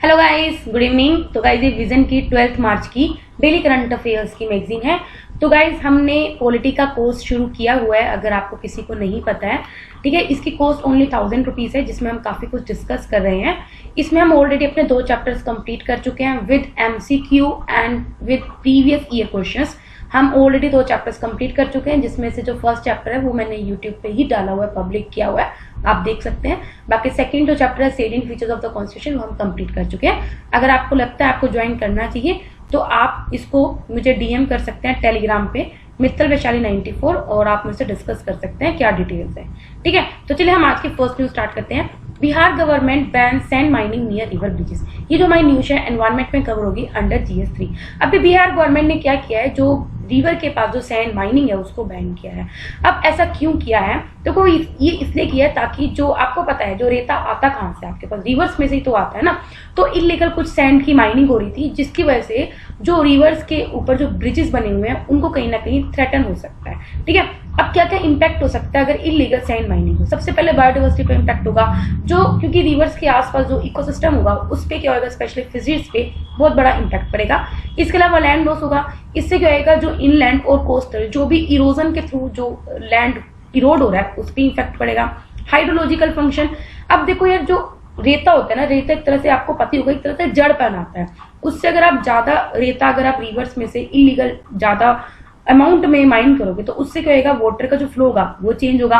Hello guys, good evening. तो guys ये vision की 12th मार्च की डेली करंट अफेयर्स की मैगजीन है। तो गाइस हमने पॉलिटी का कोर्स शुरू किया हुआ है, अगर आपको किसी को नहीं पता है, ठीक है। इसकी कॉस्ट ओनली 1000 रुपीज़ है, जिसमें हम काफ़ी कुछ डिस्कस कर रहे हैं। इसमें हम ऑलरेडी अपने 2 चैप्टर्स कंप्लीट कर चुके हैं with MCQ and with previous year questions. हम ऑलरेडी 2 चैप्टर्स कंप्लीट कर चुके हैं, जिसमें से जो फर्स्ट चैप्टर है वो मैंने यूट्यूब पे ही डाला हुआ है, पब्लिक किया हुआ है, आप देख सकते हैं। बाकी सेकंड जो चैप्टर है selling features of the constitution वो हम कंप्लीट कर चुके हैं। अगर आपको लगता है आपको ज्वाइन करना चाहिए तो आप इसको मुझे DM कर सकते हैं टेलीग्राम पे मित्तल वैशाली 94 और आप मुझसे डिस्कस कर सकते हैं क्या डिटेल्स है, ठीक है। तो चलिए हम आज की फर्स्ट न्यूज स्टार्ट करते हैं। Bihar government ban sand mining near river bridges. ये जो हमारी न्यूज है एनवायरमेंट में कवर होगी अंडर GS3। अभी बिहार गवर्नमेंट ने क्या किया है, जो रिवर के पास जो सैंड माइनिंग है उसको बैन किया है। अब ऐसा क्यों किया है, तो ये इसलिए किया है ताकि जो आपको पता है जो रेता आता कहाँ से, आपके पास रिवर्स में से ही तो आता है ना। तो इलीगल कुछ सैंड की माइनिंग हो रही थी, जिसकी वजह से जो रिवर्स के ऊपर जो ब्रिजेस बने हुए हैं उनको कहीं ना कहीं थ्रेटन हो सकता है, ठीक है। अब क्या क्या इम्पैक्ट हो सकता है अगर इलीगल सैंड माइनिंग हो। सबसे पहले बायोडाइवर्सिटी पे इम्पैक्ट होगा, जो क्योंकि रिवर्स के आसपास जो इकोसिस्टम होगा उस पर क्या होगा, स्पेशली फिशरीज पे बहुत बड़ा इम्पैक्ट पड़ेगा। इसके अलावा लैंड लॉस होगा। इससे क्या होगा, जो इनलैंड और कोस्टल जो भी इरोजन के थ्रू जो लैंड इरोड हो रहा है उस पर इम्पैक्ट पड़ेगा। हाइड्रोलॉजिकल फंक्शन, अब देखो यार जो रेता होता है ना, रेता एक तरह से आपको पता होगा एक तरह से जड़ पहनाता है। उससे अगर आप ज्यादा रेता अगर आप रिवर्स में से इलीगल ज्यादा अमाउंट में माइन करोगे तो उससे क्या होगा, वाटर का जो फ्लो होगा वो चेंज होगा,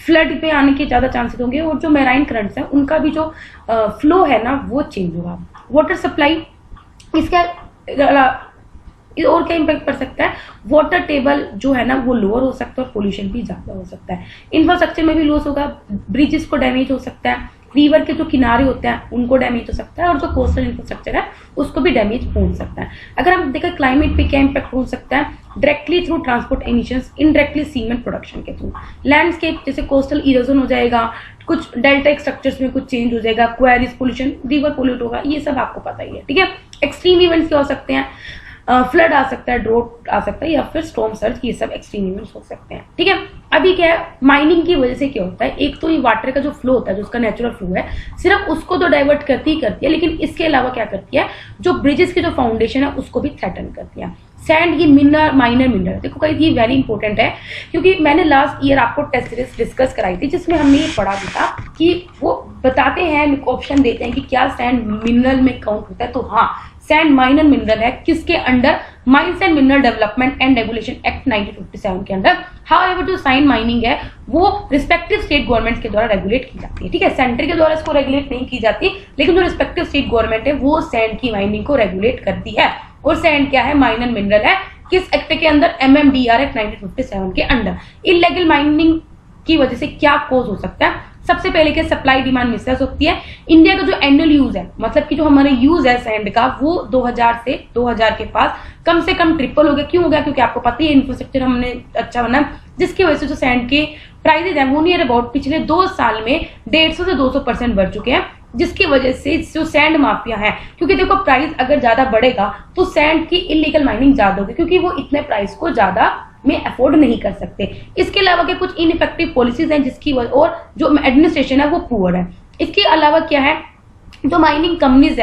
फ्लड पे आने के ज्यादा चांसेस होंगे और जो मैराइन करंट्स हैं उनका भी जो फ्लो है ना वो चेंज होगा। वाटर सप्लाई, इसका और क्या इम्पैक्ट पड़ सकता है, वाटर टेबल जो है ना वो लोअर हो सकता है और पोल्यूशन भी ज्यादा हो सकता है। इंफ्रास्ट्रक्चर में भी लॉस होगा, ब्रिजेस को डैमेज हो सकता है, रिवर के जो किनारे होते हैं उनको डैमेज हो सकता है और जो कोस्टल इंफ्रास्ट्रक्चर है उसको भी डैमेज हो सकता है। अगर हम देखें क्लाइमेट पे क्या इम्पैक्ट हो सकता है, directly through transport emissions, indirectly cement production के थ्रू। लैंडस्केप जैसे कोस्टल इरोजन हो जाएगा, कुछ डेल्टा स्ट्रक्चर्स में कुछ चेंज हो जाएगा, क्वेरीज पोल्यूशन, रिवर पोल्यूट होगा, ये सब आपको पता ही है, ठीक है। एक्सट्रीम इवेंट्स क्या हो सकते हैं, फ्लड आ सकता है, ड्रोट आ सकता है या फिर स्टॉर्म सर्ज, ये सब एक्सट्रीम इवेंट्स हो सकते हैं, ठीक है। अभी क्या है, माइनिंग की वजह से क्या होता है, एक तो ये वाटर का जो फ्लो होता है जो उसका नेचुरल फ्लो है सिर्फ उसको तो डाइवर्ट करती ही करती है, लेकिन इसके अलावा क्या करती है, जो ब्रिजेस की जो फाउंडेशन है उसको भी थ्रेटन करती है। सैंड ये मिनरल माइनर मिनरल, देखो कहीं ये वेरी इंपॉर्टेंट है, क्योंकि मैंने लास्ट ईयर आपको टेस्ट सीरीज डिस्कस कराई थी जिसमें हमने ये पढ़ा भी था कि वो बताते हैं, ऑप्शन देते हैं कि क्या सैंड मिनरल में काउंट होता है। तो हाँ, सैंड माइनर मिनरल है, किसके under, mines and mineral development and regulation act 1957 के अंदर। हाउएवर जो सैंड माइनिंग है वो रिस्पेक्टिव स्टेट गवर्नमेंट के द्वारा रेगुलेट की जाती है, ठीक है। सेंटर के द्वारा इसको रेगुलेट नहीं की जाती, लेकिन जो रिस्पेक्टिव स्टेट गवर्नमेंट है वो सैंड की माइनिंग को रेगुलेट करती है। और सैंड क्या है, माइनर मिनरल है, किस एक्ट के अंदर, MMDR एक्ट 1957 के अंडर। इलीगल माइनिंग की वजह से क्या कॉज हो सकता है, सबसे पहले क्या, सप्लाई डिमांड मिसमैच होती है। इंडिया का जो एनुअल यूज है, मतलब कि जो हमारा यूज है सैंड का, वो 2000 से 2000 के पास कम से कम ट्रिपल हो गया। क्यों हो गया, क्योंकि आपको पता ही है इंफ्रास्ट्रक्चर हमने अच्छा बना, जिसकी वजह से जो सैंड के प्राइसेज है वो नियर अबाउट पिछले 2 साल में 150 से 200% बढ़ चुके हैं, जिसकी वजह से जो सैंड माफिया है, क्योंकि देखो प्राइस अगर ज्यादा बढ़ेगा तो सैंड की इलीगल माइनिंग ज्यादा होगी, क्योंकि वो इतने प्राइस को ज्यादा में अफोर्ड नहीं कर सकते। इसके अलावा के कुछ इनइफेक्टिव पॉलिसीज हैं जिसकी वजह, और जो एडमिनिस्ट्रेशन है वो पुअर है। इसके अलावा क्या है, जो माइनिंग कंपनीज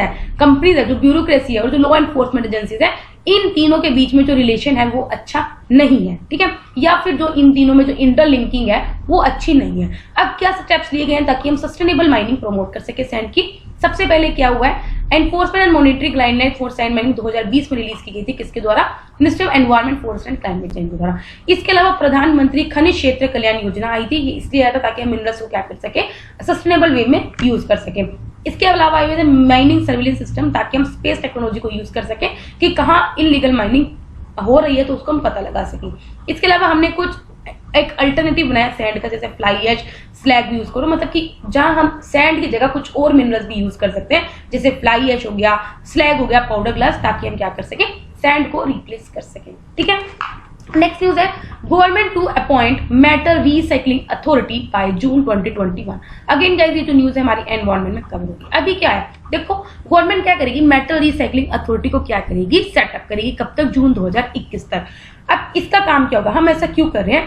है, जो ब्यूरोक्रेसी है और जो लॉ एनफोर्समेंट एजेंसीज है, इन तीनों के बीच में जो रिलेशन है वो अच्छा नहीं है, ठीक है, या फिर जो इन तीनों में जो इंटरलिंकिंग है वो अच्छी नहीं है। अब क्या स्टेप्स लिए गए हैं ताकि हम सस्टेनेबल माइनिंग प्रमोट कर सके सैंड की। सबसे पहले क्या हुआ है, enforcement and monitoring guideline for sand mining 2020 में रिलीज की गई थी, किसके द्वारा, ministry of environment, forest and climate change के द्वारा। इसके अलावा प्रधानमंत्री खनिज क्षेत्र कल्याण योजना आई थी, ये इसलिए आया था ताकि हम मिनरल्स को क्या कर सके, सस्टेनेबल वे में यूज कर सके। इसके अलावा आए हुए थे माइनिंग सर्विलेंस सिस्टम, ताकि हम स्पेस टेक्नोलॉजी को यूज कर सके कि कहाँ इलीगल माइनिंग हो रही है तो उसको हम पता लगा सकें। इसके अलावा हमने कुछ एक अल्टरनेटिव बनाया सैंड का, जैसे फ्लाई एश, स्लैग यूज करो, मतलब कि जहां हम सैंड की जगह कुछ और मिनरल्स भी यूज कर सकते हैं, जैसे फ्लाई एश हो गया, स्लैग हो गया, पाउडर ग्लास, ताकि हम क्या कर सके, सैंड को रिप्लेस कर सके, ठीक है। नेक्स्ट न्यूज है, government to appoint metal recycling authority by June 2021। Again guys ये जो न्यूज है हमारी एनवायरमेंट में कवर होगी। अभी क्या है, देखो गवर्नमेंट क्या करेगी, मेटल रिसाइकलिंग अथॉरिटी को क्या करेगी, सेटअप करेगी, कब तक, जून 2021 तक। अब इसका काम क्या होगा, हम ऐसा क्यों कर रहे हैं,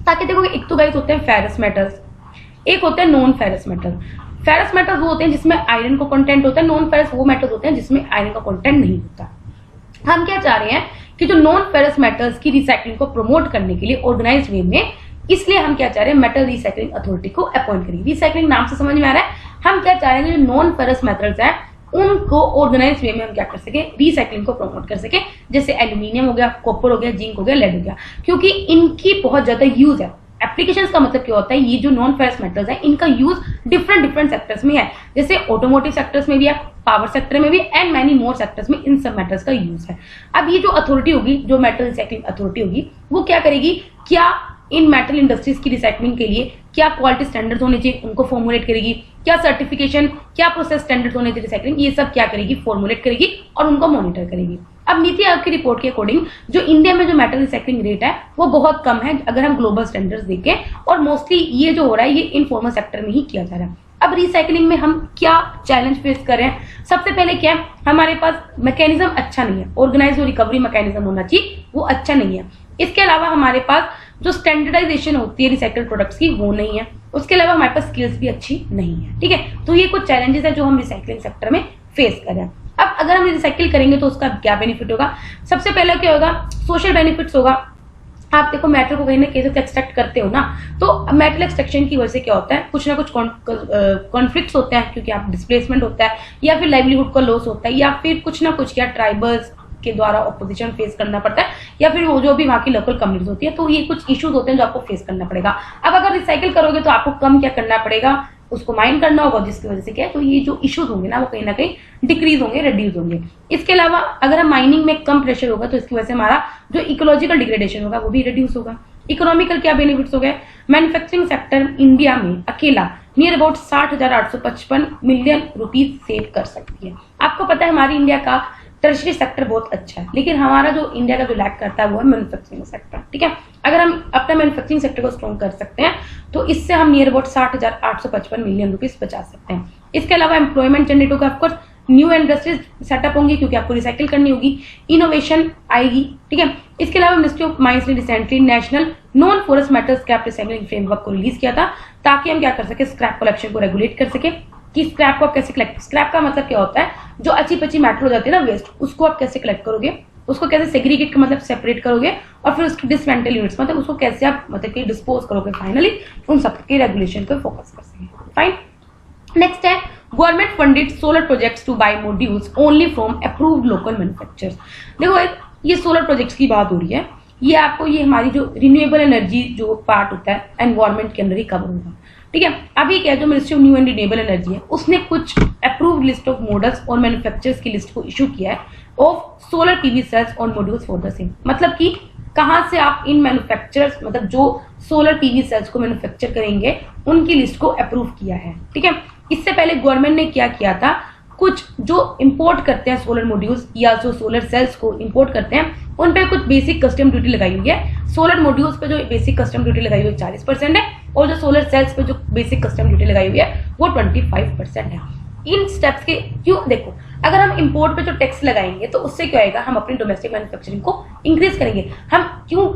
ताकि देखो एक तो गाइस होते हैं फेरस मेटल्स, एक होता है non ferrous metal. Ferrous metals वो होते हैं जिसमें आयरन का कंटेंट होता है, नॉन फेरस वो मेटल्स होते हैं जिसमें आयरन का कंटेंट नहीं होता। हम क्या चाह रहे हैं कि जो नॉन फेरस मेटल्स की रिसाइकलिंग को प्रमोट करने के लिए ऑर्गेनाइज्ड वे में, इसलिए हम क्या चाह रहे हैं, मेटल रिसाइकलिंग अथॉरिटी को अपॉइंट करेंगे। रिसाइकलिंग नाम से समझ में आ रहा है, हम क्या चाह रहे हैं जो नॉन फेरस मेटल्स है उनको ऑर्गेनाइज वे में हम क्या कर सके, रिसाइकलिंग को प्रमोट कर सके, जैसे एल्यूमिनियम हो गया, कॉपर हो गया, जिंक हो गया, लेड हो गया, क्योंकि इनकी बहुत ज्यादा यूज है। एप्लीकेशंस का मतलब क्या होता है, ये जो नॉन फेरस मेटल्स है इनका यूज डिफरेंट सेक्टर्स में है, जैसे ऑटोमोटिव सेक्टर्स में भी है, पावर सेक्टर में भी, एंड मैनी मोर सेक्टर्स में इन सब मेटल्स का यूज है। अब ये जो अथॉरिटी होगी, जो मेटल रिसाइकलिंग अथॉरिटी होगी, वो क्या करेगी, क्या इन मेटल इंडस्ट्रीज की रिसाइकलिंग के लिए क्या क्वालिटी स्टैंडर्ड्स होने चाहिए उनको फॉर्मुलेट करेगी, क्या सर्टिफिकेशन, क्या प्रोसेस स्टैंडर्ड्स होने चाहिए रिसाइकलिंग, ये सब क्या करेगी, फॉर्मुलेट करेगी और उनको मॉनिटर करेगी। अब नीति आयोग की रिपोर्ट के अकॉर्डिंग जो इंडिया में जो मेटल रिसाइकलिंग रेट है वो बहुत कम है अगर हम ग्लोबल स्टैंडर्ड्स देखें, और मोस्टली ये जो हो रहा है ये इनफॉर्मल सेक्टर में ही किया जा रहा है। अब रिसाइकलिंग में हम क्या चैलेंज फेस कर रहे हैं, सबसे पहले क्या है, हमारे पास मैकेनिज्म अच्छा नहीं है, ऑर्गेनाइज जो रिकवरी मैकेनिज्म होना चाहिए वो अच्छा नहीं है। इसके अलावा हमारे पास जो स्टैंडर्डाइजेशन होती है रिसाइकल्ड प्रोडक्ट्स की वो नहीं है, उसके अलावा हमारे पास स्किल्स भी अच्छी नहीं है। ठीक है, तो ये कुछ चैलेंजेस है जो हम रिसाइकलिंग सेक्टर में फेस कर रहे हैं। अब अगर हम रिसाइकिल करेंगे तो उसका क्या बेनिफिट होगा, सबसे पहले क्या होगा, सोशल बेनिफिट्स होगा। आप देखो मेटल को कहीं ना कहीं से एक्सट्रैक्ट करते हो ना, तो मेटल एक्सट्रैक्शन की वजह से क्या होता है, कुछ ना कुछ कॉन्फ्लिक्ट्स होते हैं, क्योंकि आप डिस्प्लेसमेंट होता है या फिर लाइवलीहुड का लॉस होता है, या फिर कुछ ना कुछ क्या ट्राइबल्स के द्वारा ऑपोजिशन फेस करना पड़ता है, या फिर वो जो भी वहाँ की लोकल कम्युनिटीज होती है, तो ये कुछ इश्यूज होते हैं जो आपको फेस करना पड़ेगा। अब अगर रिसाइकिल करोगे तो आपको कम क्या करना पड़ेगा, उसको माइन करना होगा, जिसकी वजह से क्या है, तो ये जो इश्यूज होंगे ना वो कहीं ना कहीं डिक्रीज होंगे, रिड्यूस होंगे। इसके अलावा अगर हम माइनिंग में कम प्रेशर होगा तो इसकी वजह से हमारा जो इकोलॉजिकल डिग्रेडेशन होगा वो भी रिड्यूस होगा। इकोनॉमिकल क्या बेनिफिट्स हो गए, मैन्युफैक्चरिंग सेक्टर इंडिया में अकेला near about 60,855 million rupees save कर सकती है। आपको पता है हमारी इंडिया का टर्शरी सेक्टर बहुत अच्छा है, लेकिन हमारा जो इंडिया का जो लैक करता है वो है मैन्युफैक्चरिंग सेक्टर। ठीक है, अगर हम अपना मैन्युफैक्चरिंग सेक्टर को स्ट्रॉन्ग कर सकते हैं तो इससे हम नियर अबाउट 60,855 मिलियन रुपीज बचा सकते हैं। इसके अलावा एम्प्लॉयमेंट जनरेट होगा, ऑफकोर्स न्यू इंडस्ट्रीज सेटअप होंगी क्योंकि आपको रिसाइकिल करनी होगी, इनोवेशन आएगी। ठीक है, इसके अलावा मिनिस्ट्री ऑफ माइंस ने recently national non forest metal scrap recycling framework को रिलीज किया था, ताकि हम क्या कर सके, स्क्रैप कलेक्शन को रेगुलेट कर सके कि स्क्रैप को आप कैसे कलेक्ट, स्क्रैप का मतलब क्या होता है, जो अच्छी पची मेटल हो जाती है ना वेस्ट, उसको आप कैसे कलेक्ट करोगे, उसको कैसे सेग्रीगेट का मतलब सेपरेट करोगे, और फिर उसकी डिसमेंटल यूनिट्स मतलब उसको कैसे आप मतलब कि डिस्पोज करोगे, फाइनली उन सबके रेगुलेशन पर फोकस कर सकें। फाइन, नेक्स्ट है government funded solar projects to buy modules only from approved local manufacturers. देखो ये सोलर प्रोजेक्ट्स की बात हो रही है, ये आपको ये हमारी जो रिन्यूएबल एनर्जी जो पार्ट होता है एनवायरमेंट के अंदर ही कवर होगा। ठीक है, अभी क्या जो ministry of new and renewable energy है उसने कुछ अप्रूव्ड लिस्ट ऑफ मॉडल्स और मैन्युफैक्चरर्स की लिस्ट को इशू किया है ऑफ सोलर पीवी सेल्स और मॉड्यूल्स फॉर द सेम। मतलब कि कहां से आप इन मैन्युफैक्चरर्स मतलब जो सोलर पीवी सेल्स को मैन्युफैक्चर करेंगे उनकी लिस्ट को अप्रूव किया है। ठीक है, इससे पहले गवर्नमेंट ने क्या किया था, कुछ जो इंपोर्ट करते हैं सोलर मॉड्यूल्स या जो सोलर सेल्स को इंपोर्ट करते हैं उन पे कुछ बेसिक कस्टम ड्यूटी लगाई हुई है। सोलर मॉड्यूल्स पे जो बेसिक कस्टम ड्यूटी लगाई हुई है 40% है, और जो सोलर सेल्स पे जो बेसिक कस्टम ड्यूटी लगाई हुई है वो 25% है। इन स्टेप्स के क्यों, देखो अगर हम इंपोर्ट पे जो टैक्स लगाएंगे तो उससे क्या होगा, हम अपनी डोमेस्टिक मैन्युफैक्चरिंग को इंक्रीज करेंगे। हम क्यों,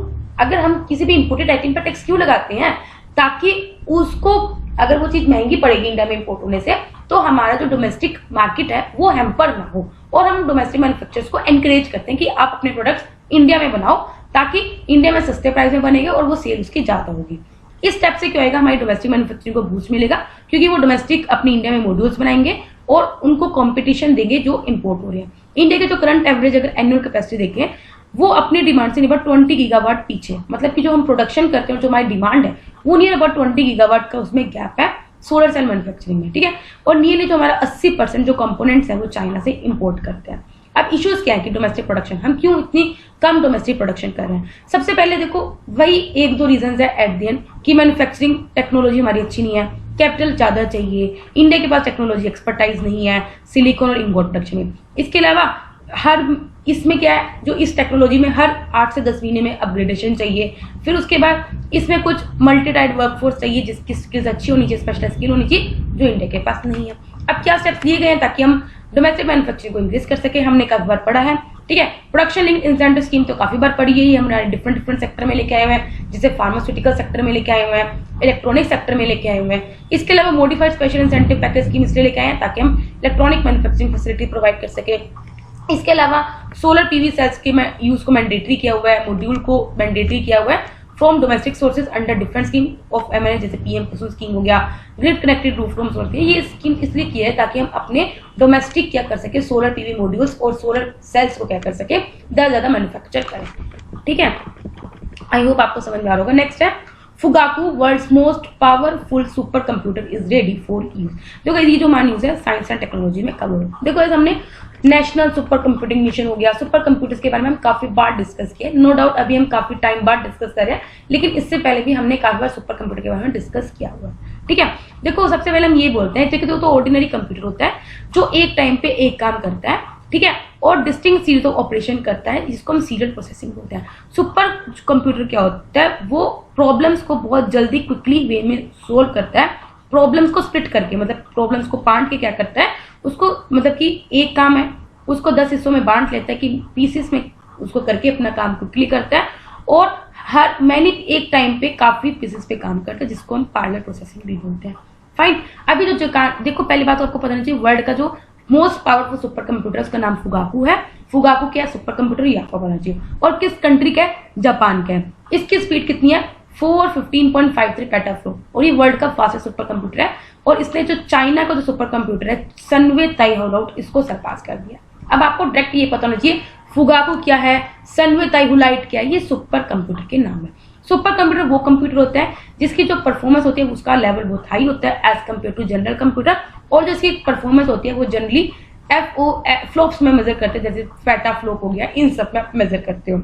अगर हम किसी भी इंपोर्टेड आइटम पर टैक्स क्यों लगाते हैं, ताकि उसको अगर वो चीज महंगी पड़ेगी इंडिया में इंपोर्ट होने से तो हमारा जो डोमेस्टिक मार्केट है वो हैम्पर ना हो, और हम डोमेस्टिक मैन्युफैक्चरर्स को एनकरेज करते हैं कि आप अपने प्रोडक्ट्स इंडिया में बनाओ, ताकि इंडिया में सस्ते प्राइस में बनेंगे और वो सेल उसकी ज्यादा होगी। इस स्टेप से क्या होगा, हमारी डोमेस्टिक मैन्युफैक्चरिंग को बूस्ट मिलेगा, क्योंकि वो डोमेस्टिक अपनी इंडिया में मॉड्यूल्स बनाएंगे और उनको कॉम्पिटिशन देंगे जो इंपोर्ट हो रहे हैं। इंडिया के जो करंट एवरेज अगर एनुअल कैपेसिटी देखें वो अपनी डिमांड से नियर 20 गीगावाट पीछे, मतलब कि जो हम प्रोडक्शन करते हैं जो हमारी डिमांड है वो नियर अबाउट 20 गीगावाट का उसमें गैप है सोलर सेल मैन्युफैक्चरिंग में। ठीक है, और नियरली जो हमारा 80% जो कंपोनेंट्स हैं वो चाइना से इंपोर्ट करते हैं। अब इश्यूज क्या है कि डोमेस्टिक प्रोडक्शन, हम क्यों इतनी कम डोमेस्टिक प्रोडक्शन कर रहे हैं। सबसे पहले देखो वही एक दो रीजन है एट द एंड कि मैन्युफैक्चरिंग टेक्नोलॉजी हमारी अच्छी नहीं है, कैपिटल ज्यादा चाहिए, इंडिया के पास टेक्नोलॉजी एक्सपर्टाइज नहीं है सिलिकॉन और इंगोट प्रोडक्शन में। इसके अलावा हर इसमें क्या है, जो इस टेक्नोलॉजी में हर 8 से 10 महीने में अपग्रेडेशन चाहिए, फिर उसके बाद इसमें कुछ मल्टीटाइड वर्कफोर्स चाहिए जिसकी स्किल्स अच्छी होनी चाहिए, स्पेशल स्किल होनी चाहिए जो इंडिया के पास नहीं है। अब क्या स्टेप्स लिए गए हैं ताकि हम डोमेस्टिक मैन्युफैक्चरिंग को इंक्रीज कर सके, हमने कई बार पढ़ा है ठीक है। प्रोडक्शन लिंक इंसेंटिव स्कीम तो काफी बार पड़ी है, ये हमारे डिफरेंट सेक्टर में लेके आए हुए हैं, जैसे फार्मास्यूटिकल सेक्टर में लेके आए हुए हैं, इलेक्ट्रॉनिक सेक्टर में लेके आए हुए हैं। इसके अलावा modified special incentive package scheme इसलिए लेके आए हैं ताकि हम इलेक्ट्रॉनिक मैन्युफैक्चरिंग फैसिलिटी प्रोवाइड कर सके। इसके अलावा सोलर पीवी सेल्स के यूज को मैंडेटरी किया हुआ है, मॉड्यूल को मैंडेटरी किया हुआ है from domestic sources under different scheme of MNA, जैसे पीएम कुसुम स्कीम हो गया, ग्रिड कनेक्टेड रूफ रूम्स होती है। ये स्कीम इसलिए की है ताकि हम अपने डोमेस्टिक क्या कर सके, सोलर पीवी मॉड्यूल्स और सोलर सेल्स को क्या कर सके, ज्यादा मैन्युफैक्चर करें। ठीक है, आई होप आपको समझ में आ रहा होगा। नेक्स्ट है Fugaku, world's most powerful super computer is ready for use. देखो ये जो मान यूज है साइंस एंड टेक्नोलॉजी में कवर हो। देखो ऐसे हमने नेशनल सुपर कंप्यूटिंग मिशन हो गया, सुपर कंप्यूटर्स के बारे में हम काफी बार डिस्कस किया, नो डाउट अभी हम काफी टाइम बाद डिस्कस कर रहे हैं, लेकिन इससे पहले भी हमने काफी बार सुपर कंप्यूटर के बारे में डिस्कस किया हुआ है। ठीक है, देखो सबसे पहले हम ये बोलते हैं कि तो ऑर्डिनरी कंप्यूटर होता है जो एक टाइम पे एक काम करता है, ठीक है, और डिस्टिंक्ट सीरीज ऑफ ऑपरेशन करता है, जिसको हम सीरियल प्रोसेसिंग बोलते हैं। सुपर कंप्यूटर क्या होता है, वो प्रॉब्लम्स को बहुत जल्दी क्विकली वे में सोल्व करता है, प्रॉब्लम्स को स्प्लिट करके, मतलब प्रॉब्लम्स को बांट के क्या करता है, उसको मतलब कि एक काम है उसको 10 हिस्सों में बांट लेता है कि पीसेस में उसको करके अपना काम क्विकली करता है, और हर मैंने एक टाइम पे काफी पीसेस पे काम करता है, जिसको हम पैरेलल प्रोसेसिंग भी बोलते हैं। फाइन, अभी जो देखो पहली बात तो आपको पता नहीं चाहिए, वर्ल्ड का जो मोस्ट पावरफुल सुपर कंप्यूटर उसका नाम फुगाकू है। फुगाकू क्या सुपर कंप्यूटर, ये आपको पता चाहिए, और किस कंट्री का है, जापान का है। इसकी स्पीड कितनी है, 415.53 पेटाफ्लो, और ये वर्ल्ड का फास्टेस्ट सुपर कंप्यूटर है, और इसने जो चाइना का जो सुपर कंप्यूटर है सनवे ताइहुलाइट, इसको सरपास कर दिया। अब आपको डायरेक्ट ये पता होना चाहिए फुगाकू क्या है, सनवे ताइहुलाइट क्या है, ये सुपर कंप्यूटर के नाम है। सुपर कंप्यूटर वो कंप्यूटर होता है जिसकी जो परफॉर्मेंस होती है उसका लेवल बहुत हाई होता है as compared to general computer, और जिसकी परफॉर्मेंस होती है वो जनरली फ्लॉप्स में मेजर करते हैं, जैसे पेटा फ्लॉप हो गया, इन सब में आप मेजर करते हो।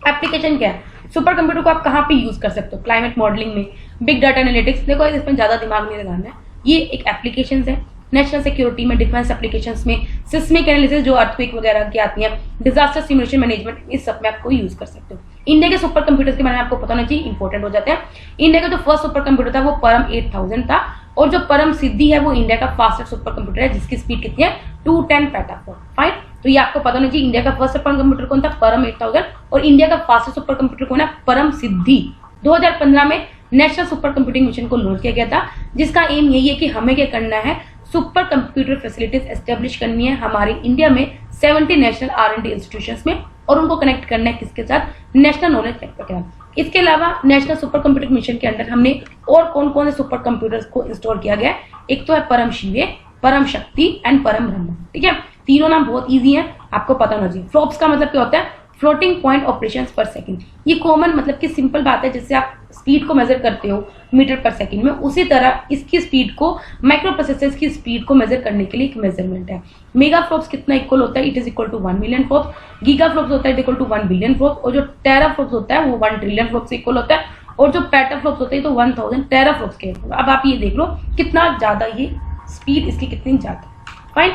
एप्लीकेशन क्या है, सुपर कंप्यूटर को आप कहाँ पे यूज कर सकते हो, क्लाइमेट मॉडलिंग में, बिग डाटा एनालिटिक्स। देखो इसमें ज्यादा दिमाग नहीं लगाना है, ये एक एप्लीकेशन है, नेशनल सिक्योरिटी में, डिफेंस एप्लीकेशंस में, सिस्मिक एनालिसिस जो अर्थक्वेक वगैरह की आती है, डिजास्टर सिमुलेशन मैनेजमेंट, इस सब में आपको यूज कर सकते हो। इंडिया के सुपर कंप्यूटर्स के बारे में आपको पता होना चाहिए, इंपॉर्टेंट हो जाते हैं। इंडिया का जो फर्स्ट सुपर कंप्यूटर था वो परम 8000 था, और जो परम सिद्धि है वो इंडिया का फास्टेस्ट सुपर कंप्यूटर है, जिसकी स्पीड कितनी है, 210 पेटाफ्लो। फाइन, तो ये आपको पता होना चाहिए इंडिया का फर्स्ट सुपर कंप्यूटर कौन था, परम 8000, और इंडिया का फास्टेस्ट सुपर कंप्यूटर कौन है, परम सिद्धि। 2015 में नेशनल सुपर कंप्यूटिंग मिशन को लॉन्च किया गया था, जिसका एम यही है कि हमें क्या करना है, सुपर कंप्यूटर फैसिलिटीज एस्टेब्लिश करनी है हमारे इंडिया में 70 नेशनल R&D इंस्टीट्यूशंस में, और उनको कनेक्ट करना है किसके साथ, नेशनल नॉलेज नेटवर्क के साथ। इसके अलावा नेशनल सुपर कंप्यूटिंग मिशन के अंदर हमने और कौन कौन से सुपर कंप्यूटर्स को इंस्टॉल किया गया, एक तो है परम शिवे, परम शक्ति एंड परम ब्रह्म। ठीक है, तीनों नाम बहुत ईजी है, आपको पता होना चाहिए। फ्लॉप्स का मतलब क्या होता है, फ्लोटिंग पॉइंट ऑपरेशंस पर सेकंड। ये कॉमन मतलब कि सिंपल बात है, जिससे आप स्पीड को मेजर करते हो मीटर पर सेकंड में, उसी तरह इसकी स्पीड को माइक्रो प्रोसेसर्स की स्पीड को मेजर करने के लिए एक मेजरमेंट है। मेगा फ्लॉप्स कितना इक्वल होता है, it is equal to 1 million flops. Giga flops होता है इक्वल टू 1 बिलियन फ्लॉप्स, और जो टेरा फ्लॉप्स होता है वो 1 ट्रिलियन फ्लॉप्स से इक्वल होता है, और जो पेटा फ्लॉप्स होते हैं तो 1000 टेरा फ्लॉप्स के। अब आप ये देख लो कितना ज्यादा ये स्पीड इसकी कितनी ज्यादा। फाइन,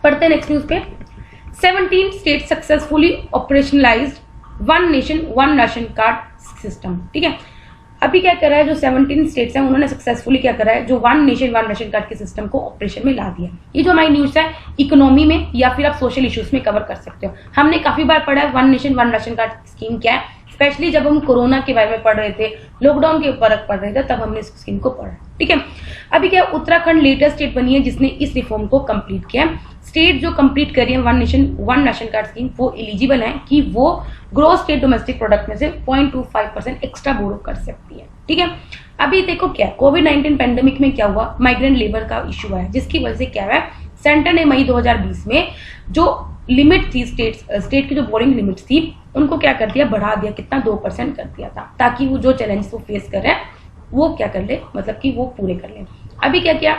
पढ़ते हैं नेक्स्ट न्यूज पे। 17 state successfully operationalised one nation one ration card system. ठीक है, अभी क्या कर रहा है, जो 17 स्टेट्स हैं उन्होंने सक्सेसफुली क्या करा है, जो one nation one ration card के सिस्टम को ऑपरेशन में ला दिया। ये जो हमारी न्यूज है इकोनॉमी में या फिर आप सोशल इश्यूज में कवर कर सकते हो। हमने काफी बार पढ़ा है one nation one ration card scheme क्या है, स्पेशली जब हम कोरोना के बारे में पढ़ रहे थे, लॉकडाउन के ऊपर पढ़ रहे थे, तब हमने इस स्कीम को पढ़ा। ठीक है, अभी क्या उत्तराखंड लेटेस्ट स्टेट बनी है जिसने इस रिफॉर्म को कंप्लीट किया। स्टेट जो कंप्लीट करी है one nation one ration card scheme, वो एलिजिबल है कि वो ग्रोस स्टेट डोमेस्टिक प्रोडक्ट में से 0.25% एक्स्ट्रा बोरो कर सकती है। ठीक है, अभी देखो क्या कोविड-19 पेंडेमिक में क्या हुआ, माइग्रेंट लेबर का इशू है, जिसकी वजह से क्या है, सेंटर ने मई 2020 में जो लिमिट थी स्टेट की जो बोरिंग लिमिट थी उनको क्या कर दिया, बढ़ा दिया, कितना 2% कर दिया था, ताकि वो जो चैलेंज वो फेस कर रहे हैं वो क्या कर ले, मतलब कि वो पूरे कर ले। अभी क्या किया,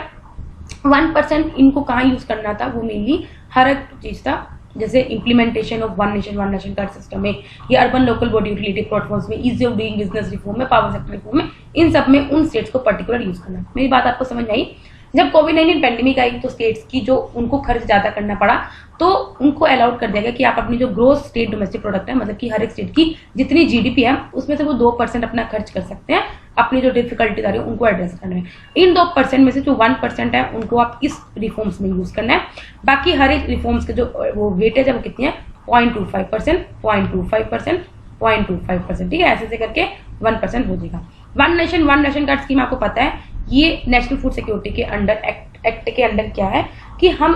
1% इनको कहाँ यूज करना था, वो मेनली हर एक चीज था, जैसे implementation of one nation one ration card system में, या urban local body utility platforms में, ease of doing business reform में, पावर सेक्टर रिफॉर्म में, इन सब में उन स्टेट्स को पर्टिकुलर यूज करना। मेरी बात आपको समझ में आई। जब कोविड-19 पेंडेमिक आई तो स्टेट्स की जो उनको खर्च ज्यादा करना पड़ा, तो उनको अलाउड कर दिया गया कि आप अपनी जो ग्रोस स्टेट डोमेस्टिक प्रोडक्ट है, मतलब कि हर एक स्टेट की जितनी जीडीपी है उसमें से वो 2% अपना खर्च कर सकते हैं अपनी जो डिफिकल्टीज आ रही है उनको एड्रेस करना है। इन 2% में से जो 1% है उनको आप इस रिफॉर्म्स में यूज करना है। बाकी हर एक रिफॉर्म्स के जो वो वेटेज है वो कितनी है, 0.25%, 0.25%, 0.25%, ठीक है। ऐसे करके 1% हो जाएगा। वन नेशन कार्ड स्कीम आपको पता है, ये नेशनल फूड सिक्योरिटी के अंडर एक्ट के अंडर क्या है कि हम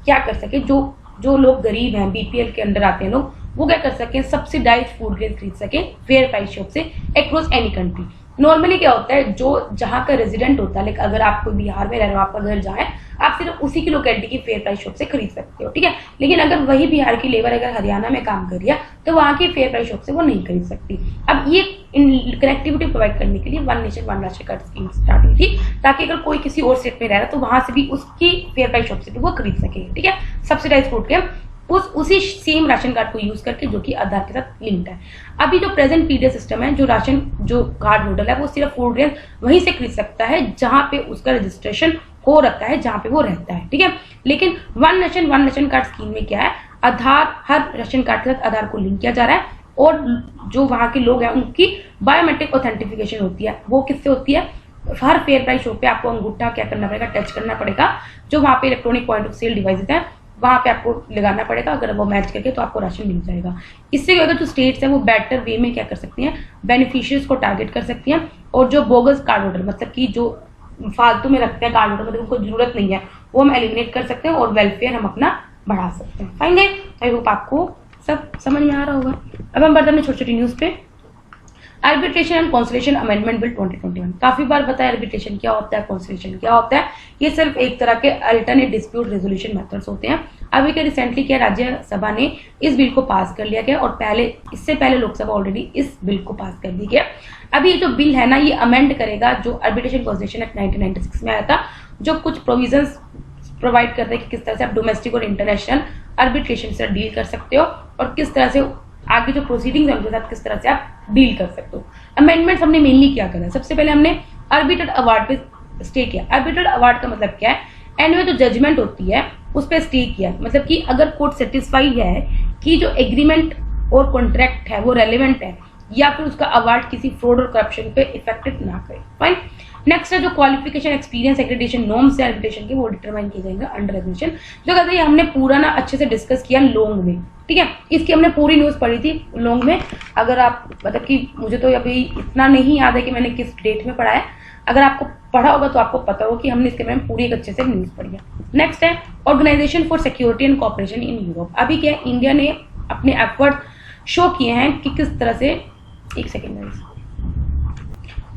क्या कर सके, जो लोग गरीब हैं, बीपीएल के अंडर आते हैं लोग, वो क्या कर सके, सब्सिडाइज फूड ग्रेन खरीद सके फेयर प्राइस शॉप से अक्रॉस एनी कंट्री। नॉर्मली क्या होता है, जो जहाँ का रेजिडेंट होता है, लाइक अगर आप कोई बिहार में रह रहे हो, आपका घर जहाँ है, आप सिर्फ उसी की लोकेलिटी की फेयर प्राइस शॉप से खरीद सकते हो, ठीक है। लेकिन अगर वही बिहार की लेबर अगर हरियाणा में काम कर रही है तो वहाँ की फेयर प्राइस शॉप से वो नहीं खरीद सकती। अब ये कनेक्टिविटी प्रोवाइड करने के लिए one nation one ration card scheme start हुई थी, ताकि अगर कोई किसी और स्टेट में रह रहा है तो वहां से भी उसकी फेयर प्राइस शॉप से भी वो खरीद सके, ठीक है, सब्सिडाइज फूड के उसी सेम राशन कार्ड को यूज करके, जो कि आधार के साथ लिंक्ड है। अभी जो प्रेजेंट पीडीएस सिस्टम है, जो कार्ड होल्डर है वो सिर्फ फूड ग्रेन वहीं से खरीद सकता है जहां पे उसका रजिस्ट्रेशन हो रखा है, जहां पे वो रहता है, ठीक है। लेकिन वन नेशन कार्ड स्कीम में क्या है, आधार, हर राशन कार्ड के साथ आधार को लिंक किया जा रहा है, और जो वहां के लोग हैं उनकी बायोमेट्रिक ऑथेंटिफिकेशन होती है। वो किससे होती है, हर फेयर प्राइस शॉप पे आपको अंगूठा क्या करना पड़ेगा, टच करना पड़ेगा, जो वहां पे electronic point of sale devices है वहां पे आपको लगाना पड़ेगा। अगर वो मैच करके तो आपको राशन मिल जाएगा। इससे अगर जो स्टेट्स है वो बेटर वे में क्या कर सकती हैं, बेनिफिशियरीज को टारगेट कर सकती हैं, और जो बोगस कार्ड होल्डर, मतलब कि जो फालतू में रखते हैं कार्ड होल्डर, मतलब उनको जरूरत नहीं है, वो हम एलिमिनेट कर सकते हैं और वेलफेयर हम अपना बढ़ा सकते हैं। फाइन है, आई होप आपको सब समझ में आ रहा होगा। अब हम बढ़ते हैं छोटी छोटी न्यूज पे। Arbitration and conciliation amendment bill 2021। काफी बार बताया आर्बिट्रेशन क्या होता है, कॉन्सिलेशन क्या होता है। ये सिर्फ एक तरह के अल्टरनेट डिस्प्यूट रेजोल्यूशन मेथड्स होते हैं। अभी के रिसेंटली क्या राज्यसभा ने इस बिल को पास कर लिया गया, और इससे पहले लोकसभा ऑलरेडी इस बिल को पास कर दी गया। अभी ये जो बिल है ना, ये अमेंड करेगा जो आर्बिट्रेशन कॉन्सिलेशन एक्ट 1996 में आया था, जो कुछ प्रोविजंस प्रोवाइड करते हैं कि किस तरह से आप डोमेस्टिक और इंटरनेशनल आर्बिट्रेशन से डील कर सकते हो, और किस तरह से आगे जो प्रोसीडिंग है उनके साथ किस तरह से आप डील कर सकते हो। अमेंडमेंट्स हमने मेनली क्या करा, सबसे पहले हमने आर्बिट्रेट अवार्ड पे स्टे किया। आर्बिट्रेट अवार्ड का मतलब क्या है, एंड में जो जजमेंट होती है उस पर स्टे किया, मतलब कि अगर कोर्ट सेटिस्फाई है कि जो एग्रीमेंट और कॉन्ट्रैक्ट है वो रेलिवेंट है, या फिर उसका अवार्ड किसी फ्रॉड और करप्शन पे इफेक्टेड ना करे। फाइन। नेक्स्ट है जो क्वालिफिकेशन, एक्सपीरियंस, एक्रेडिटेशन नॉर्म्स है आर्बिट्रेशन के, वो डिटरमाइन किए जाएंगे अंडर रेगुलेशन। जो कहते हैं हमने पूरा ना अच्छे से डिस्कस किया लॉन्ग में, ठीक है। इसकी हमने पूरी न्यूज पढ़ी थी लॉन्ग में। अगर आप, मतलब कि मुझे तो अभी इतना नहीं याद है कि मैंने किस डेट में पढ़ा है, अगर आपको पढ़ा होगा तो आपको पता होगा कि हमने इसके बारे में पूरी एक अच्छे से न्यूज पढ़ी है। नेक्स्ट है organisation for security and cooperation in Europe. अभी क्या है, इंडिया ने अपने एफर्ट शो किए हैं कि किस तरह से, एक second,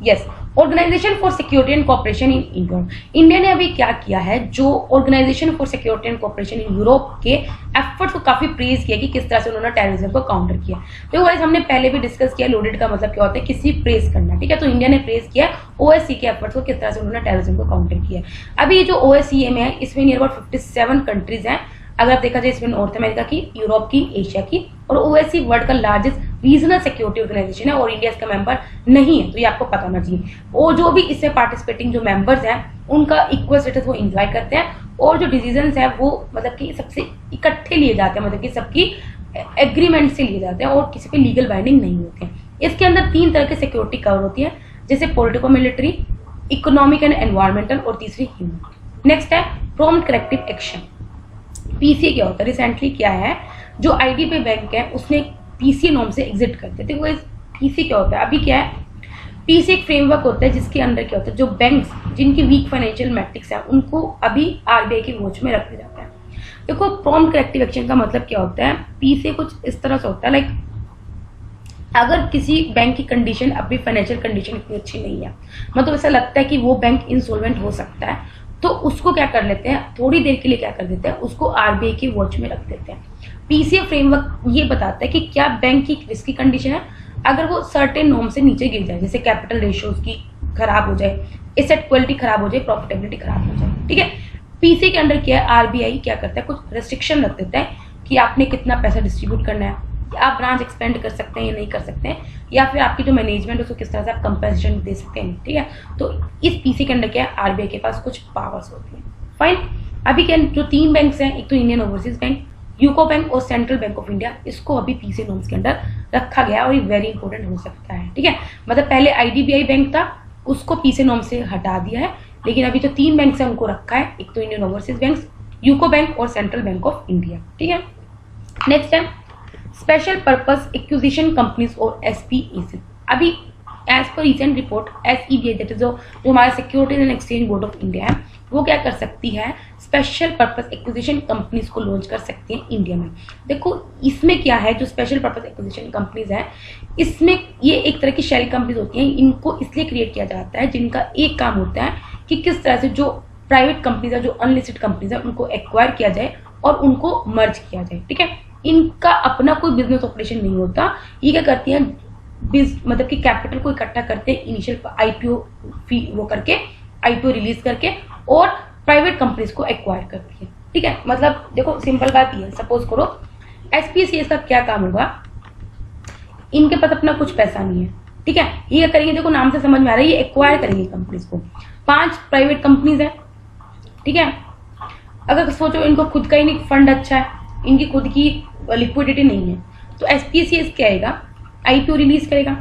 yes, organisation for security and cooperation in Europe. India ने अभी क्या किया है, जो organisation for security and cooperation in Europe के एफर्ट्स को काफी प्रेज किया कि किस तरह से उन्होंने टेररिज्म को काउंटर किया। तो गाइस हमने पहले भी डिस्कस किया लोडेड का मतलब क्या होता है, किसी प्रेज करना, ठीक है। तो इंडिया ने प्रेज किया ओएससी के एफर्ट्स को, किस तरह से उन्होंने टेररिज्म को काउंटर किया। अभी जो ओएससीए में है, इसमें नियर अबाउट 57 कंट्रीज हैं। अगर आप देखा जाए इसमें नॉर्थ अमेरिका की, यूरोप की, एशिया की, और ओएससी वर्ल्ड का लार्जेस्ट रीजनल सिक्योरिटी ऑर्गेनाइजेशन है, और इंडिया इसका मेंबर नहीं है, तो ये आपको पता होना चाहिए। और जो भी इसमें पार्टिसिपेटिंग जो मेंबर्स हैं उनका इक्वल स्टेटस वो एंजॉय करते हैं, और जो डिसीजंस है वो मतलब कि सबसे इकट्ठे लिए जाते हैं, मतलब कि सबकी एग्रीमेंट से लिए जाते हैं, और किसी पे लीगल बाइंडिंग नहीं होते हैं। इसके अंदर 3 तरह की सिक्योरिटी कवर होती है, जैसे politico military, economic and environmental, और तीसरी ह्यूमन। नेक्स्ट है प्रॉम्प्ट करेक्टिव एक्शन। पीसीए क्या होता है, रिसेंटली क्या है, जो आईडीबीआई बैंक है उसने पीसीए नॉर्म से एग्जिट कर दिए थे। वो पीसीए क्या होता है, अभी क्या है, पीसीए एक फ्रेमवर्क होता है जिसके अंदर क्या होता है, जो बैंक्स जिनकी वीक फाइनेंशियल मैट्रिक्स है उनको अभी आरबीआई की वॉच में रखा जाता है। देखो प्रॉम्प्ट करेक्टिव एक्शन का मतलब क्या होता है, पीसीए कुछ इस तरह से होता है, लाइक अगर किसी बैंक की कंडीशन, अभी फाइनेंशियल कंडीशन इतनी अच्छी नहीं है, मतलब ऐसा लगता है कि वो बैंक इंसॉल्वेंट हो सकता है, तो उसको क्या कर लेते हैं, थोड़ी देर के लिए क्या कर देते हैं, उसको आरबीआई की वॉच में रख देते हैं। पीसीए फ्रेमवर्क ये बताता है कि क्या बैंक की रिस्की कंडीशन है, अगर वो सर्टेन नॉर्म से नीचे गिर जाए, जैसे कैपिटल रेशियोज की खराब हो जाए, एसेट क्वालिटी खराब हो जाए, प्रॉफिटेबिलिटी खराब हो जाए, ठीक है। पीसीए के अंडर क्या है, आरबीआई क्या करता है, कुछ रेस्ट्रिक्शन रख देता है कि आपने कितना पैसा डिस्ट्रीब्यूट करना है, आप ब्रांच एक्सपेंड कर सकते हैं या नहीं कर सकते हैं, या फिर आपकी जो मैनेजमेंट है उसको किस तरह से आप कंपनसेशन दे सकते हैं, ठीक है। तो इस पीसी के अंदर क्या है, आरबीआई के पास कुछ पावर्स होती हैं। फाइन। अभी क्या जो 3 बैंक्स हैं, एक तो Indian overseas bank, UCO bank और सेंट्रल बैंक ऑफ इंडिया, इसको अभी पीसी नॉर्म्स के अंदर रखा गया, और ये वेरी इंपॉर्टेंट हो सकता है, ठीक है। मतलब पहले आईडीबीआई बैंक था, उसको पीसी नॉर्म से हटा दिया है, लेकिन अभी जो 3 बैंक्स हैं उनको रखा है, एक तो Indian overseas bank, UCO bank और सेंट्रल बैंक ऑफ इंडिया, ठीक है। नेक्स्ट है स्पेशल पर्पस एक्विजिशन कंपनीज और SPACs। अभी as per recent report SEBI that is जो हमारा securities and exchange board of India है, वो क्या कर सकती है, स्पेशल पर्पस एक्विजिशन कंपनीज को लॉन्च कर सकती है इंडिया में। देखो इसमें क्या है, जो स्पेशल पर्पस एक्विजिशन कंपनीज है, इसमें ये एक तरह की शेल कंपनीज होती हैं। इनको इसलिए क्रिएट किया जाता है, जिनका एक काम होता है कि किस तरह से जो प्राइवेट कंपनीज है, जो अनलिस्टेड कंपनीज है, उनको एक्वायर किया जाए और उनको मर्ज किया जाए। ठीक है, इनका अपना कोई बिजनेस ऑपरेशन नहीं होता। ये क्या करती हैं, मतलब कि कैपिटल को इकट्ठा करते हैं, इनिशियल IPO फी वो करके, IPO रिलीज करके, और प्राइवेट कंपनीज को एक्वायर करती है। ठीक है, मतलब देखो सिंपल बात ये है, सपोज करो SPACs का क्या काम होगा, इनके पास अपना कुछ पैसा नहीं है। ठीक है, ये क्या करेंगे, देखो नाम से समझ में आ रहा है, ये एक्वायर करेंगे कंपनीज को। 5 प्राइवेट कंपनीज है। ठीक है, अगर सोचो इनको खुद का ही नहीं फंड अच्छा है, इनकी खुद की लिक्विडिटी नहीं है, तो SPACs क्या आएगा, IPO रिलीज करेगा।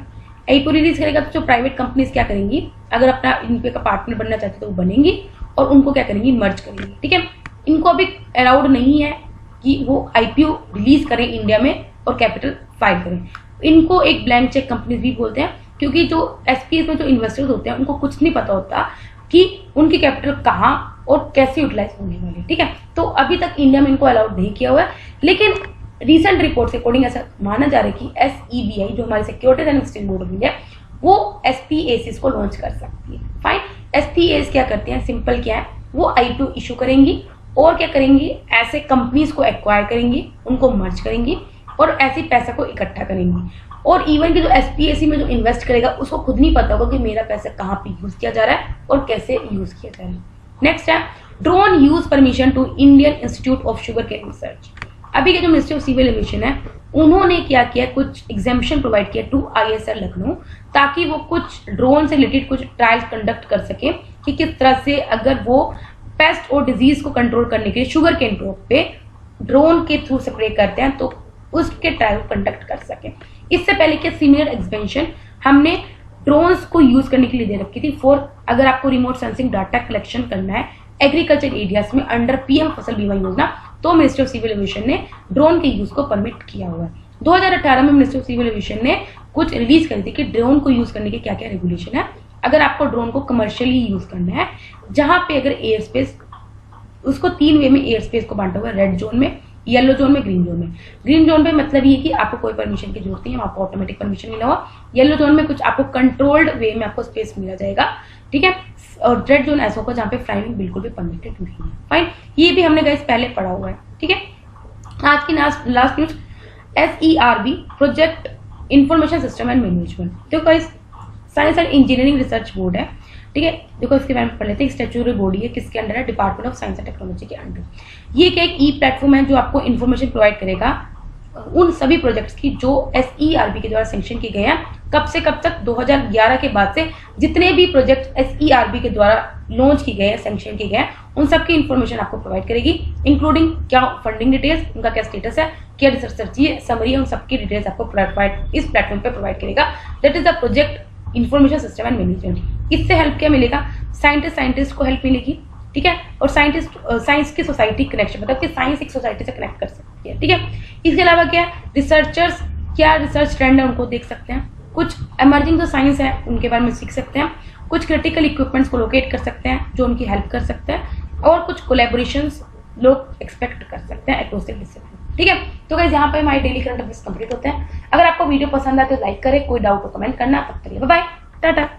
IPO रिलीज करेगा तो जो प्राइवेट कंपनीज क्या करेंगी, अगर अपना इनके का पार्टनर बनना चाहते तो वो बनेंगी और उनको क्या करेंगी, मर्ज करेंगी। ठीक है, इनको अभी अलाउड नहीं है कि वो IPO रिलीज करें इंडिया में और कैपिटल फाइल करें। इनको एक ब्लैंक चेक कंपनीज भी बोलते हैं, क्योंकि जो SPAs में जो इन्वेस्टर्स होते हैं उनको कुछ नहीं पता होता कि उनकी कैपिटल कहाँ और कैसे यूटिलाइज होने वाली। ठीक है, तो अभी तक इंडिया में इनको अलाउड नहीं किया हुआ है, लेकिन रिसेंट रिपोर्ट के अकॉर्डिंग ऐसा माना जा रहा है कि SEBI जो हमारी securities and exchange board of India, वो SPACs को लॉन्च कर सकती है। फाइन, SPAs क्या करते हैं, सिंपल क्या है, वो IPO इशू करेंगी और क्या करेंगी, ऐसे कंपनीज को एक्वायर करेंगी, उनको मर्ज करेंगी और ऐसे पैसा को इकट्ठा करेंगी। और इवन कि जो SPAC में जो इन्वेस्ट करेगा उसको खुद नहीं पता होगा कि मेरा पैसा कहाँ पे यूज किया जा रहा है और कैसे यूज किया जा रहा है। नेक्स्ट है drone use permission to Indian institute of sugar cane research. अभी के जो मिनिस्ट्री ऑफ सिविल एविएशन है, उन्होंने क्या किया, कुछ एग्जामिशन प्रोवाइड किया टू ISR लखनऊ, ताकि वो कुछ ड्रोन से रिलेटेड कुछ ट्रायल्स कंडक्ट कर सके कि किस तरह से अगर वो पेस्ट और डिजीज को कंट्रोल करने के लिए शुगर केन क्रॉप पे ड्रोन के थ्रू स्प्रे करते हैं, तो उसके ट्रायल कंडक्ट कर सके। इससे पहले के सीनियर एग्जीबिशन हमने ड्रोन्स को यूज करने के लिए दे रखी थी फॉर, अगर आपको रिमोट सेंसिंग डाटा कलेक्शन करना है एग्रीकल्चर एरियाज में अंडर PM फसल बीमा योजना, तो मिनिस्ट्री ऑफ सिविल एविएशन ने ड्रोन के यूज को परमिट किया हुआ है। 2018 में मिनिस्ट्री ऑफ सिविल एविएशन ने कुछ रिलीज करी थी कि ड्रोन को यूज करने के क्या क्या रेगुलेशन है। अगर आपको ड्रोन को कमर्शियली यूज करना है, जहां पे अगर एयर स्पेस, उसको 3 वे में एयर स्पेस को बांटा हुआ है, रेड जोन में, येलो जोन में, ग्रीन जोन में। ग्रीन जोन पे मतलब ये कि आपको कोई परमिशन की जरूरत नहीं है, आपको ऑटोमेटिक परमिशन मिला हुआ। येलो जोन में कुछ आपको कंट्रोल्ड वे में आपको स्पेस मिला जाएगा। ठीक है, और रेड जोन ऐसा होगा जहाँ पे फ्लाइंग बिल्कुल भी परमिटेड नहीं है। फाइन, ये भी हमने गाइस पहले पढ़ा हुआ है। ठीक है, आज की last news SERB project information system and management. देखो guys, science and engineering research board है। ठीक है, देखो इसके बारे में पढ़ लेते हैं। स्टैट्यूटरी बॉडी है, किसके अंडर है, department of science and technology के अंडर। ये क्या एक प्लेटफॉर्म है जो आपको इन्फॉर्मेशन प्रोवाइड करेगा उन सभी प्रोजेक्ट्स की जो SERB के द्वारा सैंक्शन किए गए हैं। कब से कब तक, 2011 के बाद से जितने भी प्रोजेक्ट SERB के द्वारा लॉन्च किए गए हैं, सैंक्शन किए गए हैं, उन सबकी इन्फॉर्मेशन आपको प्रोवाइड करेगी, इंक्लूडिंग क्या फंडिंग डिटेल्स, उनका क्या स्टेटस है, क्या रिसर्च समरी है, उन सबकी डिटेल्स आपको इस प्लेटफॉर्म पे प्रोवाइड करेगा। That is the project information system and management. इससे हेल्प क्या मिलेगा, साइंटिस्ट को हेल्प मिलेगी। ठीक है, और साइंस की सोसाइटी कनेक्शन, मतलब कि साइंस एक सोसाइटी से कनेक्ट कर सकती है। ठीक है, इसके अलावा क्या रिसर्चर्स क्या रिसर्च ट्रेंड है उनको देख सकते हैं, कुछ एमर्जिंग जो साइंस है उनके बारे में सीख सकते हैं, कुछ क्रिटिकल इक्विपमेंट्स को लोकेट कर सकते हैं जो उनकी हेल्प कर सकते हैं, और कुछ कोलैबोरेशंस लोग एक्सपेक्ट कर सकते हैं अक्रॉस द डिसिप्लिन। ठीक है, तो गाइस यहाँ पे हमारे डेली करंट अफेयर्स कंप्लीट होते हैं। अगर आपको वीडियो पसंद आए तो लाइक करें, कोई डाउट हो कमेंट करना। तब तक बाय बाय, टाटा।